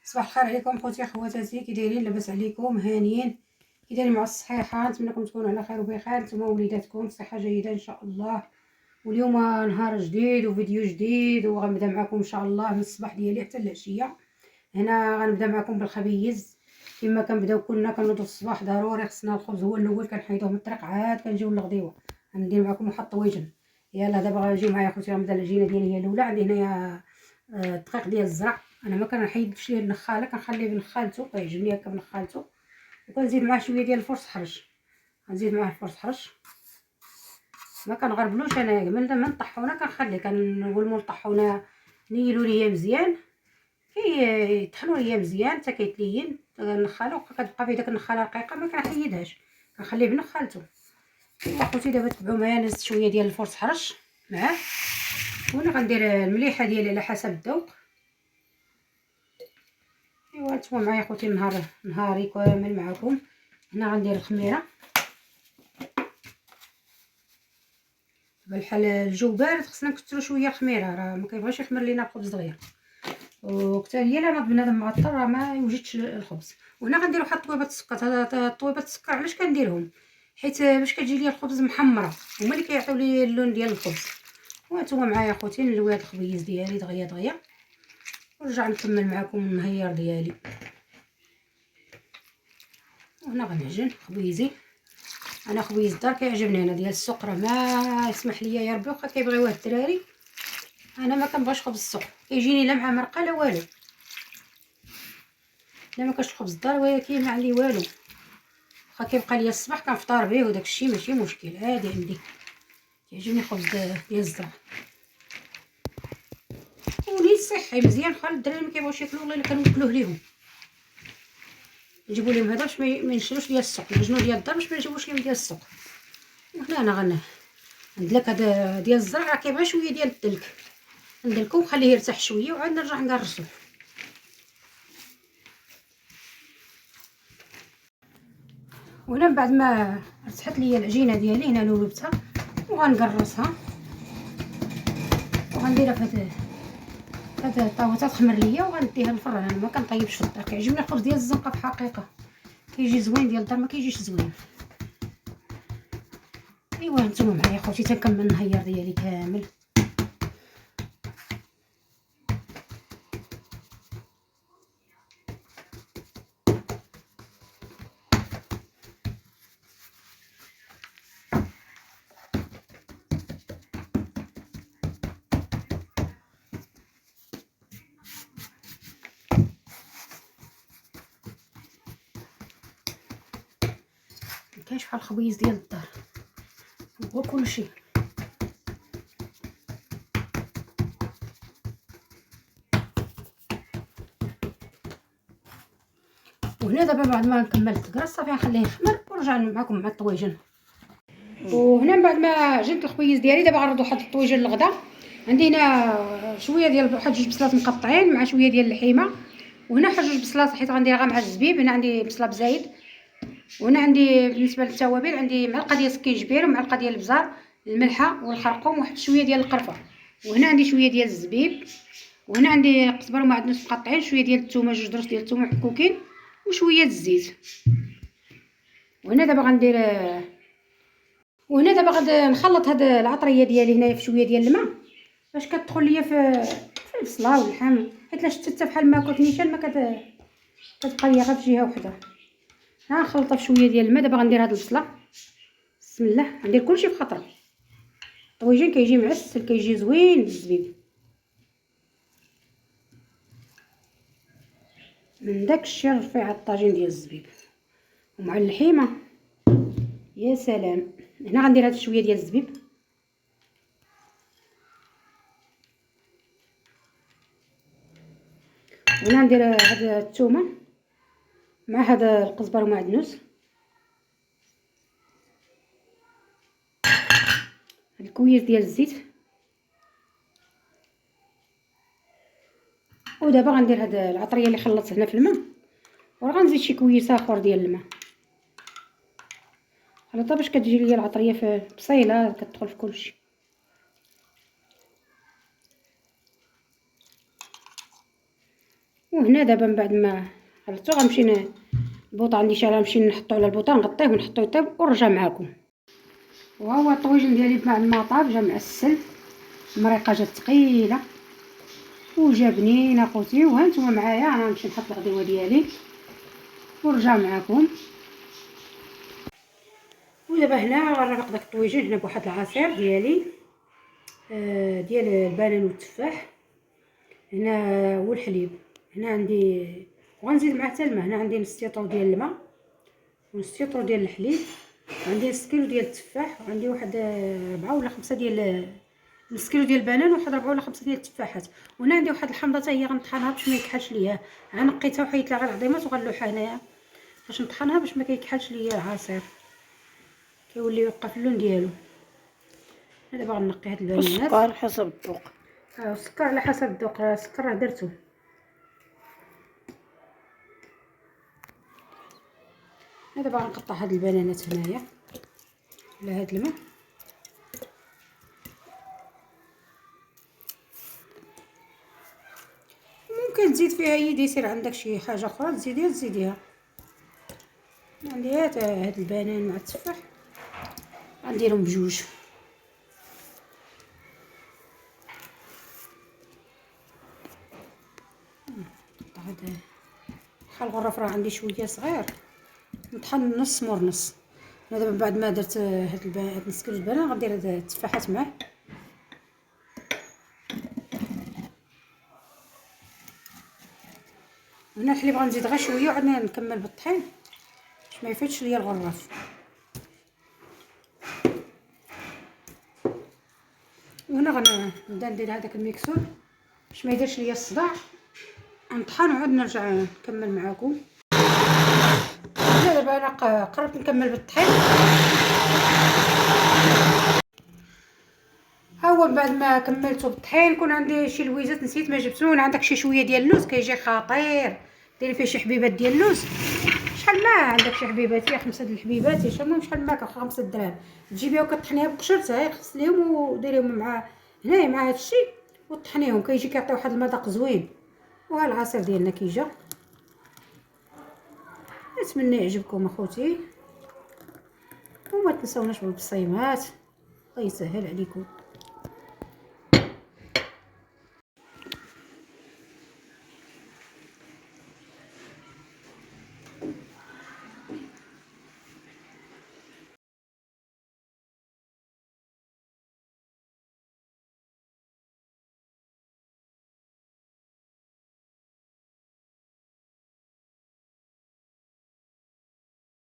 صباح الخير عليكم خوتي خواتاتي، كي دايرين؟ لاباس عليكم؟ هانيين؟ كي دايرين مع الصحيحه؟ نتمنىكم تكونوا على خير وبخير، نتوما وليداتكم صحه جيده ان شاء الله. واليوم نهار جديد وفيديو جديد، وغنبدا معكم ان شاء الله من الصباح ديالي حتى العشيه. هنا غنبدا معكم بالخبيز. كما كنبداو كلنا كنوضوا الصباح ضروري خصنا الخبز هو الاول، كنحيدوه من الطريق عاد كنجيو للغديوه. غندير معكم واحد الطويجن. يلا دابا غنجيو معايا خوتي، غنبدا العجينه ديالي هي الاولى. عندي هنايا الدقيق ديال الزرع. انا ما كنحيدش ليه النخاله، كنخليه بنخالته، كيعجبني هكا بنخالته. وكنزيد معاه شويه ديال الفرص حرش. غنزيد معاه الفرص حرش، ما كنغربلوش انا من الطحونه. كنخليه كنقول مول الطحونه نيلوا ليا مزيان، كيطحنوا ليا مزيان حتى كيتلين النخاله. كتبقى فيه داك النخاله رقيقه ما كنحيدهاش، كنخليه بنخالته. اخوتي دابا تبعوا معايا، نزت شويه ديال الفرص حرش معاه. وانا غندير المليحه ديالي على حسب الذوق. ايوا نتوما معايا خوتي نهاري كامل معكم. هنا غندير الخميره بحال الجو بارد، خصنا نكثروا شويه الخميره، راه ما كيبغيش يخمر لينا الخبز دغيا. وكتا هي لا بنادم معطر راه ما يوجدش الخبز. وهنا غندير واحد طويبه السكر. هذا طويبه السكر علاش كنديرهم؟ حيت باش كتجي ليا الخبز محمره، هما اللي كيعطيو لي اللون ديال الخبز. وانتم معايا خوتي نلوي هذا الخبيز ديالي دغيا دغيا، ونرجع نكمل معكم النهيار ديالي. وهنا غنعجن خبيزي. انا خبيز الدار كيعجبني انا ديال السوق، راه ما يسمح لي يا ربي، واخا كيبغيوه الدراري انا ما كنبغيش خبز السوق، كيجيني لا مع مرقه لا والو. لا ما كاش خبز الدار ولكن ما عليه والو، واخا كيبقى ليا الصباح كنفطر به وداك الشيء ماشي مشكل عادي عندي. كيعجبني خبز ديال الزرع ولي صحي مزيان. خال الدراري ما كيبغيوش ياكلوه والله الا كنوكلوه ليهم. نجيبوا لهم هذا باش ما ينشروش ديال السوق، نوجنوا ديال الدار باش ما نجيبوش لهم ديال السوق. وهنا انا غندلك هذا ديال الزرع راه كيبغي شويه ديال الدلك، ندلكو ونخليه يرتاح شويه وعاد نرجع نقرصو. وهنا من بعد ما رتحت ليا العجينه ديالي هنا لولبتها وغنقرصها وغنديرها في هاد الطاوه تخمر ليا وغنديها للفران. انا ما كنطيبش في الدار، كيعجبني الخبز ديال الزنقه في الحقيقه، كيجي زوين. ديال الدار ما كيجيش زوين. ايوا نتوما معايا خوتي تنكمل النهيار ديالي كامل. مكاينش بحال الخبيز ديال الدار، هو كلشي. وهنا دابا بعد ما كملت الكراس صافي نخليه يخمر ونرجع معكم مع الطويجن. وهنا من بعد ما عجنت الخبيز ديالي دابا غنرد واحد الطويجن للغدا. عندي هنا شويه ديال واحد جوج بصلات مقطعين مع شويه ديال اللحيمه. وهنا واحد جوج بصلات حيت غنديرها مع الزبيب. هنا عندي بصله بزايد. وهنا عندي بالنسبه للتوابل عندي معلقه ديال السكينجبير ومعلقه ديال البزار، الملحه والخرقوم وواحد شويه ديال القرفه. وهنا عندي شويه ديال الزبيب. وهنا عندي قزبر ومعدنوس مقطعين، شويه ديال الثومه، جوج درس ديال الثومه محكوكين، وشويه الزيت. وهنا دابا غندير غادي نخلط هاد العطريه ديالي هنايا في شويه ديال الماء باش كتدخل ليا في البصله واللحم، حيت لا شتتها بحال ما كنت نيشان ما كتبقى ليا غير في جهه وحده. ها نخلطها في شويه ديال الماء. دابا غندير هاد البصله، بسم الله، غندير كلشي في خطره. الطويجين كيجي معسل، كيجي زوين بالزبيب من داك الشيء رفيع الطاجين ديال الزبيب ومع اللحيمه يا سلام. هنا غندير هاد شويه ديال الزبيب. وهنا ندير هاد الثومه مع هاد القزبر ومعدنوس، هاد الكويس ديال الزيت. ودابا غندير هاد العطريه اللي خلطت هنا في الماء، وغنزيد شي كويس اخر ديال الماء خلطها باش كتجي ليا العطريه في بصيله كتدخل في كلشي. وهنا دابا من بعد ما خلطو غنمشي البوطه عندي شاعله، نمشي نحطو على البوطه نغطيه ونحطو يطيب ونرجع معاكم. وها هو الطويجن ديالي بعد ما طاب جا معسل، المريقه جات ثقيله وجا بنين اخوتي. وها نتوما معايا، انا نمشي نحط الغديوه ديالي ونرجع معاكم. ودابا هنا غنرافق داك الطويجن هنا بواحد العصير ديالي ديال البنان والتفاح هنا والحليب. هنا عندي وغنزيد معاه حتى الماء. هنا عندي نص لتر ديال الماء ونص لتر ديال الحليب، وعندي نص كيلو ديال التفاح، وعندي واحد 4 ولا 5 ديال نص كيلو ديال البنان، وواحد 4 ولا 5 ديال التفاحات. وهنا عندي واحد الحامضه حتى هي غنطحنها باش ما يكحلش ليا. غنقيتها وحيدت لها غير العظيمات وغنلوحها هنايا باش نطحنها باش ما كيكحلش ليا العصير، كيولي يبقى في اللون ديالو. دابا غنقي هاد البنانات. السكر حسب الذوق. السكر على حسب الذوق، السكر راه درتو. دابا غنقطع هاد البنانات هنايا على هاد الماء. ممكن تزيد فيها اي ديسير، عندك شي حاجه اخرى تزيديها. عندي هاد البنان مع التفاح غنديرهم بجوج. هذا بحال الغرف راه عندي شويه صغير، نطحن نص مور نص. انا دابا بعد ما درت هاد نص كيلو البنان غندير هاد التفاحات معاه. هنا الحليب غنزيد غير شويه وعاد نكمل بالطحين باش ما يفوتش ليا الغراف. وهنا غنبدا ندير هذاك الميكسور باش ما يديرش ليا الصداع. نطحن وعاد نرجع نكمل معاكم. دابا انا قربت نكمل بالطحين. ها هو بعد ما كملته بالطحين كون عندي شي لويزات نسيت ما جبتهم. عندك شي شويه ديال اللوز كيجي خطير، ديري فيه شي حبيبات ديال اللوز. شحال ما عندك شي حبيبات، يا 5 د الحبيبات يا شحال ما 5 درهم، تجيبيها وكطحنيها بقشرتها، غسليهم وديريهم مع هنايا مع هادشي وطحنيهم، كيجي كيعطي واحد المذاق زوين. وها العصير ديالنا كيجا. نتمنى يعجبكم اخوتي، وما تنساوناش بالبصيمات، الله يسهل عليكم.